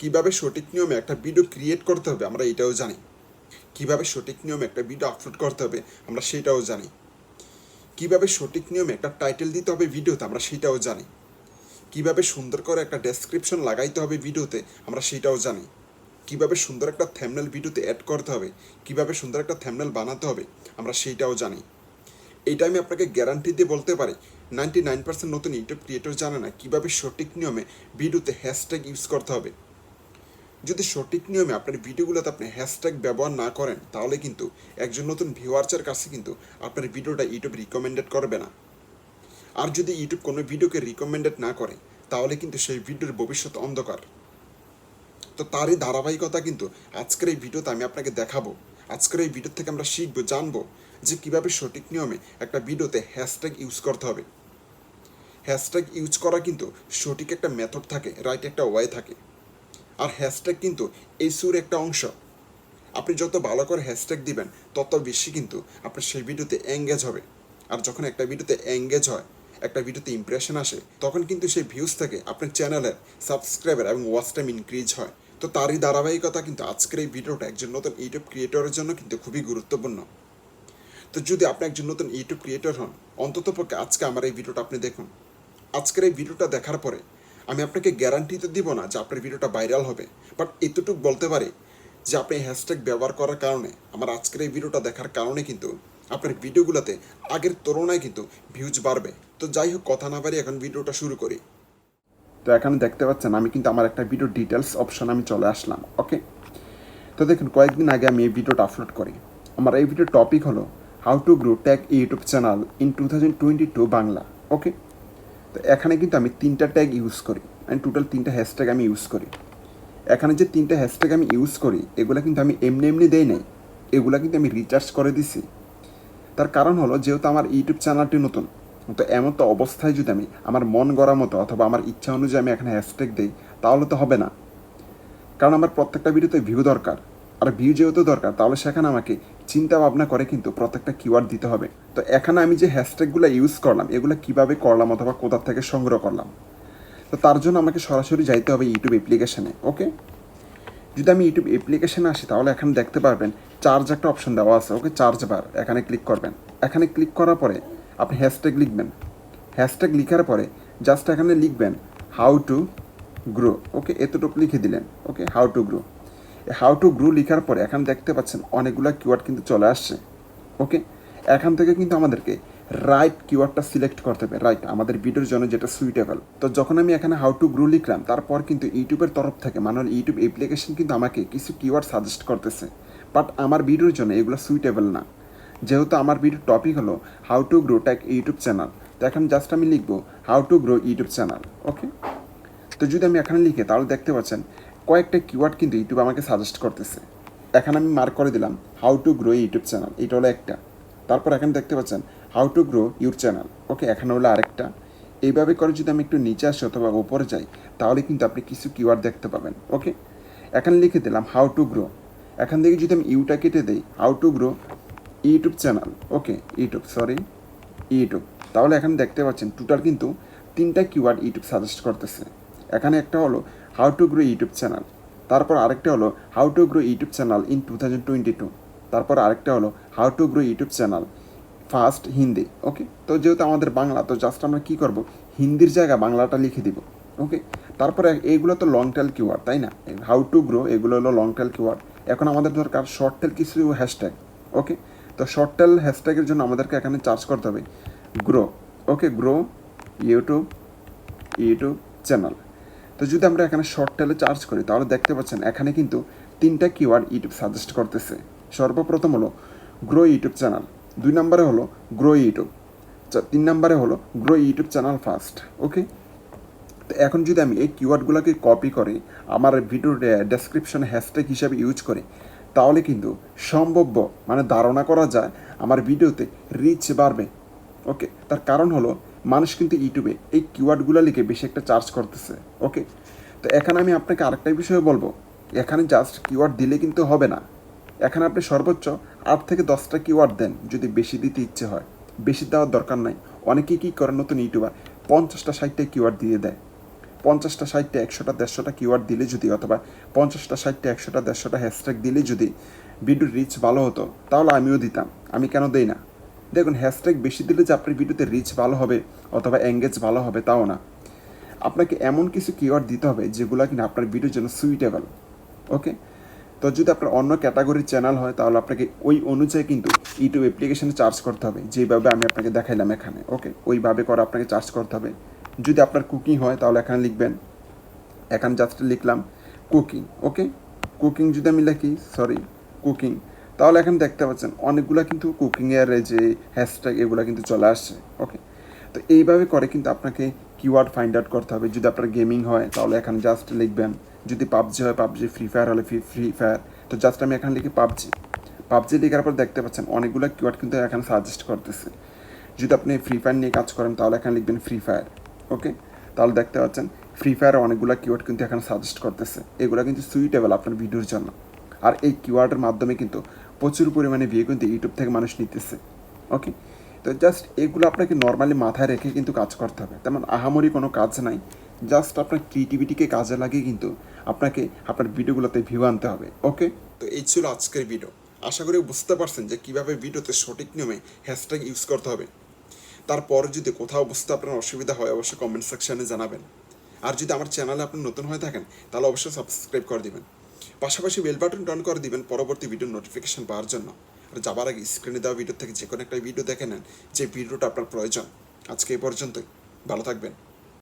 কিভাবে সঠিক নিয়মে একটা ভিডিও ক্রিয়েট করতে হবে আমরা এটাও জানি, কিভাবে সঠিক নিয়মে একটা ভিডিও আপলোড করতে হবে আমরা সেটাও জানি, কিভাবে সঠিক নিয়মে একটা টাইটেল দিতে হবে ভিডিওতে আমরা সেটাও জানি, কিভাবে সুন্দর করে একটা ডেসক্রিপশন লাগাইতে হবে ভিডিওতে আমরা সেটাও জানি, কিভাবে সুন্দর একটা থাম্বনেল ভিডিওতে অ্যাড করতে হবে, কিভাবে সুন্দর একটা থাম্বনেল বানাতে হবে আমরা সেইটাও জানি। এইটা আমি আপনাকে গ্যারান্টি দিয়ে বলতে পারি 99% নতুন ইউটিউব ক্রিয়েটর জানে না কীভাবে সঠিক নিয়মে ভিডিওতে হ্যাশট্যাগ ইউজ করতে হবে। যদি সঠিক নিয়মে আপনার ভিডিওগুলোতে আপনি হ্যাশট্যাগ ব্যবহার না করেন তাহলে কিন্তু একজন নতুন ভিউয়ার্সের কাছে কিন্তু আপনার ভিডিওটা ইউটিউব রিকমেন্ডেড করবে না। আর যদি ইউটিউব কোনো ভিডিওকে রিকমেন্ডেড না করে তাহলে কিন্তু সেই ভিডিওর ভবিষ্যৎ অন্ধকার। তো তারই ধারাবাহিকতা কিন্তু আজকের এই ভিডিওতে আমি আপনাকে দেখাবো। আজকের এই ভিডিও থেকে আমরা শিখবো, জানবো যে কীভাবে সঠিক নিয়মে একটা ভিডিওতে হ্যাশট্যাগ ইউজ করতে হবে। হ্যাশট্যাগ ইউজ করা কিন্তু সঠিক একটা মেথড থাকে, রাইট একটা ওয়ে থাকে। আর হ্যাশট্যাগ কিন্তু এই সুর একটা অংশ। আপনি যত ভালো করে হ্যাশট্যাগ দিবেন তত বেশি কিন্তু আপনার সেই ভিডিওতে এঙ্গেজ হবে। আর যখন একটা ভিডিওতে এঙ্গেজ হয়, একটা ভিডিওতে ইমপ্রেশন আসে, তখন কিন্তু সেই ভিউজ থেকে আপনার চ্যানেলের সাবস্ক্রাইবার এবং ওয়াচ টাইম ইনক্রিজ হয়। তো তারই ধারাবাহিকতা কিন্তু আজকের এই ভিডিওটা একজন নতুন ইউটিউব ক্রিয়েটরের জন্য কিন্তু খুবই গুরুত্বপূর্ণ। তো যদি আপনি একজন নতুন ইউটিউব ক্রিয়েটর হন, অন্ততপক্ষে আজকে আমার এই ভিডিওটা আপনি দেখুন। আজকের এই ভিডিওটা দেখার পরে আমি আপনাকে গ্যারান্টি তো দিব না যে আপনার ভিডিওটা ভাইরাল হবে, বাট এতটুকু বলতে পারি যে আপনি হ্যাশট্যাগ ব্যবহার করার কারণে, আমার আজকের এই ভিডিওটা দেখার কারণে কিন্তু আপনার ভিডিওগুলোতে আগের তুলনায় কিন্তু ভিউজ বাড়বে। তো যাই হোক, কথা না বাড়ি এখন ভিডিওটা শুরু করি। তো এখানে দেখতে পাচ্ছেন আমি কিন্তু আমার একটা ভিডিও ডিটেলস অপশন আমি চলে আসলাম। ওকে, তো দেখুন কয়েকদিন আগে আমি এই ভিডিওটা আপলোড করি। আমার এই ভিডিওর টপিক হলো how to grow tag YouTube channel in 2022 Bangla. Okay, তো এখানে কিন্তু আমি 3টা ট্যাগ ইউজ করি, মানে টোটাল 3টা হ্যাশট্যাগ আমি ইউজ করি। এখানে যে 3টা হ্যাশট্যাগ আমি ইউজ করি এগুলো কিন্তু আমি এমনি এমনি দেই নাই, এগুলো কিন্তু আমি রিচার্জ করে দিছি। তার কারণ হলো যেহেতু আমার ইউটিউব চ্যানেলটি নতুন, তো এমন তো অবস্থায় যদি আমি আমার মন গড়া মতো অথবা আমার ইচ্ছা অনুযায়ী আমি এখানে হ্যাশট্যাগ দিই তাহলে তো হবে না। কারণ আমার প্রত্যেকটা ভিডিওতে ভিউ দরকার, আর ভিউ যেহেতু দরকার তাহলে সেখানে আমাকে চিন্তা ভাবনা করে কিন্তু প্রত্যেকটা কিওয়ার্ড দিতে হবে। তো এখানে আমি যে হ্যাশট্যাগুলো ইউজ করলাম এগুলো কীভাবে করলাম অথবা কোথা থেকে সংগ্রহ করলাম, তো তার জন্য আমাকে সরাসরি যাইতে হবে ইউটিউব অ্যাপ্লিকেশানে। ওকে, যদি আমি ইউটিউব অ্যাপ্লিকেশানে আসি তাহলে এখানে দেখতে পারবেন চার্জ একটা অপশন দেওয়া আছে। ওকে, চার্জ বার, এখানে ক্লিক করবেন। এখানে ক্লিক করার পরে আপনি হ্যাশট্যাগ লিখবেন। হ্যাশট্যাগ লিখার পরে জাস্ট এখানে লিখবেন হাউ টু গ্রো। ওকে, এতটুকু লিখে দিলেন। Okay, how to grow. How to grow লিখার পরে এখানে দেখতে পাচ্ছেন অনেকগুলো কিওয়ার্ড কিন্তু চলে আসছে। ওকে, এখান থেকে কিন্তু আমাদেরকে রাইট কিওয়ার্ডটা সিলেক্ট করতে হবে, রাইট আমাদের ভিডিওর জন্য যেটা সুইটেবল। তো যখন আমি এখানে হাউ টু গ্রো লিখলাম তারপর কিন্তু ইউটিউবের তরফ থেকে, মানে ইউটিউব অ্যাপ্লিকেশন কিন্তু আমাকে কিছু কিওয়ার্ড সাজেস্ট করতেছে, বাট আমার ভিডিওর জন্য এগুলো সুইটেবল না। যেহেতু আমার ভিডিওর টপিক হলো how to grow tag YouTube channel, তো এখন জাস্ট আমি লিখবো how to grow YouTube channel. Okay, তো যদি আমি এখানে লিখে তাহলে দেখতে পাচ্ছেন কয়েকটা কিওয়ার্ড কিন্তু ইউটিউব আমাকে সাজেস্ট করতেছে। এখানে আমি মার্ক করে দিলাম how to grow YouTube channel, এটা হলো একটা। তারপর এখানে দেখতে পাচ্ছেন how to grow your channel. Okay, এখানে হলো আরেকটা। এইভাবে করে যদি আমি একটু নিচে আসি অথবা উপরে যাই তাহলে কিন্তু আপনি কিছু কিওয়ার্ড দেখতে পাবেন। ওকে, এখানে লিখে দিলাম হাউ টু গ্রো। এখান থেকে যদি আমি ইউটা কেটে দিই how to grow YouTube channel. Okay, YouTube, তাহলে এখানে দেখতে পাচ্ছেন টোটাল কিন্তু 3টা কিওয়ার্ড ইউটিউব সাজেস্ট করতেছে। এখানে একটা হলো how to grow YouTube channel, তারপর আরেকটা হলো how to grow YouTube channel in 2022, তারপর আরেকটা হলো how to grow YouTube channel first Hindi. Okay, তো যেহেতু আমাদের বাংলা, তো জাস্ট আমরা কী করবো, হিন্দির জায়গায় বাংলাটা লিখে দিব। ওকে, তারপরে এইগুলো তো লং টেল কিওয়ার্ড, তাই না? হাউ টু গ্রো এগুলো হলো লং টেল কিওয়ার্ড। এখন আমাদের দরকার শর্ট টেল কিছু হ্যাশট্যাগ। ওকে, তো শর্ট টেল হ্যাশট্যাগের জন্য আমাদেরকে এখানে চার্জ করতে হবে গ্রো। ওকে, গ্রো ইউটিউব চ্যানেল। তো যদি আমরা এখানে শর্ট টেলে চার্জ করি তাহলে দেখতে পাচ্ছেন এখানে কিন্তু 3টা কিওয়ার্ড ইউটিউব সাজেস্ট করতেছে। সর্বপ্রথম হলো গ্রো ইউটিউব চ্যানেল, 2 নম্বরে হলো গ্রো ইউটিউব, 3 নম্বরে হলো গ্রো ইউটিউব চ্যানেল ফার্স্ট। ওকে, তো এখন যদি আমি এই কিওয়ার্ডগুলোকে কপি করে আমার ভিডিওর ডেসক্রিপশনে হ্যাশট্যাগ হিসাবে ইউজ করি তাহলে কিন্তু সম্ভাব্য, মানে ধারণা করা যায় আমার ভিডিওতে রিচ বাড়বে। ওকে, তার কারণ হলো মানুষ কিন্তু ইউটিউবে এই কিওয়ার্ডগুলো লিখে বেশি একটা চার্জ করতেছে। ওকে, তো এখানে আমি আপনাকে আরেকটা বিষয় বলবো, এখানে জাস্ট কিওয়ার্ড দিলে কিন্তু হবে না। এখানে আপনি সর্বোচ্চ 8 থেকে 10টা কিওয়ার্ড দেন যদি বেশি দিতে ইচ্ছে হয়, বেশি দেওয়ার দরকার নাই। অনেকেই কী করে, নতুন ইউটিউবার 50টা 60টা কিওয়ার্ড দিয়ে দেয়। 50টা 60টা 100টা 150টা কিওয়ার্ড দিলে যদি, অথবা 50টা 60টা 100টা 150টা হ্যাশট্যাগ দিলে যদি ভিডিওর রিচ ভালো হতো, তাহলে আমিও দিতাম। আমি কেন দেই না? দেখুন, হ্যাশট্যাগ বেশি দিলে যে আপনার ভিডিওতে রিচ ভালো হবে অথবা এঙ্গেজ ভালো হবে তাও না। আপনাকে এমন কিছু কিওয়ার্ড দিতে হবে যেগুলো কিনা আপনার ভিডিওর জন্য সুইটেবল। ওকে, তো যদি আপনার অন্য ক্যাটাগরির চ্যানেল হয় তাহলে আপনাকে ওই অনুযায়ী কিন্তু ইউটিউব অ্যাপ্লিকেশনে চার্জ করতে হবে, যেভাবে আমি আপনাকে দেখাইলাম এখানে। ওকে, ওইভাবে করে আপনাকে চার্জ করতে হবে। যদি আপনার কুকিং হয় তাহলে এখানে লিখবেন, এখানে জাস্ট লিখলাম কুকিং। ওকে, কুকিং যদি আমি লিখি, কুকিং, তাহলে এখানে দেখতে পাচ্ছেন অনেকগুলো কিন্তু কুকিংয়ের যে হ্যাশট্যাগ এগুলো কিন্তু চলে আসছে। ওকে, তো এইভাবে করে কিন্তু আপনাকে কিওয়ার্ড ফাইন্ড আউট করতে হবে। যদি আপনার গেমিং হয় তাহলে এখানে জাস্ট লিখবেন, যদি পাবজি হয় পাবজি, ফ্রি ফায়ার হলে ফ্রি ফায়ার, তো জাস্ট আমি এখানে লিখি পাবজি লেখার পর দেখতে পাচ্ছেন অনেকগুলো কিওয়ার্ড কিন্তু এখানে সাজেস্ট করতেছে। যদি আপনি ফ্রি ফায়ার নিয়ে কাজ করেন তাহলে এখানে লিখবেন ফ্রি ফায়ার। ওকে, তাহলে দেখতে পাচ্ছেন ফ্রি ফায়ারে অনেকগুলো কিওয়ার্ড কিন্তু এখানে সাজেস্ট করতেছে। এগুলো কিন্তু সুইটেবল আপনার ভিডিওর জন্য। আর এই কিওয়ার্ডের মাধ্যমে কিন্তু প্রচুর পরিমাণে ভিউ কিন্তু ইউটিউব থেকে মানুষ নিতেছে। ওকে, তো জাস্ট এগুলো আপনাকে নর্মালি মাথায় রেখে কিন্তু কাজ করতে হবে, তেমন আহামরি কোনো কাজ নাই। জাস্ট আপনার ক্রিয়েটিভিটিকে কাজে লাগিয়ে কিন্তু আপনাকে আপনার ভিডিওগুলোতে ভিউ আনতে হবে। ওকে, তো এই ছিল আজকের ভিডিও। আশা করি বুঝতে পারছেন যে কীভাবে ভিডিওতে সঠিক নিয়মে হ্যাশট্যাগ ইউজ করতে হবে। তারপর যদি কোথাও বুঝতে আপনার অসুবিধা হয় অবশ্যই কমেন্ট সেকশানে জানাবেন। আর যদি আমার চ্যানেলে আপনি নতুন হয়ে থাকেন তাহলে অবশ্যই সাবস্ক্রাইব করে দিবেন, পাশাপাশি বেল বাটন অন করে দিবেন পরবর্তী ভিডিওর নোটিফিকেশন পাওয়ার জন্য। আর যাবার আগে স্ক্রিনে দেওয়া ভিডিও থেকে যে কোনো একটা ভিডিও দেখে নেন যে ভিডিওটা আপনার প্রয়োজন। আজকে এই পর্যন্তই, ভালো থাকবেন।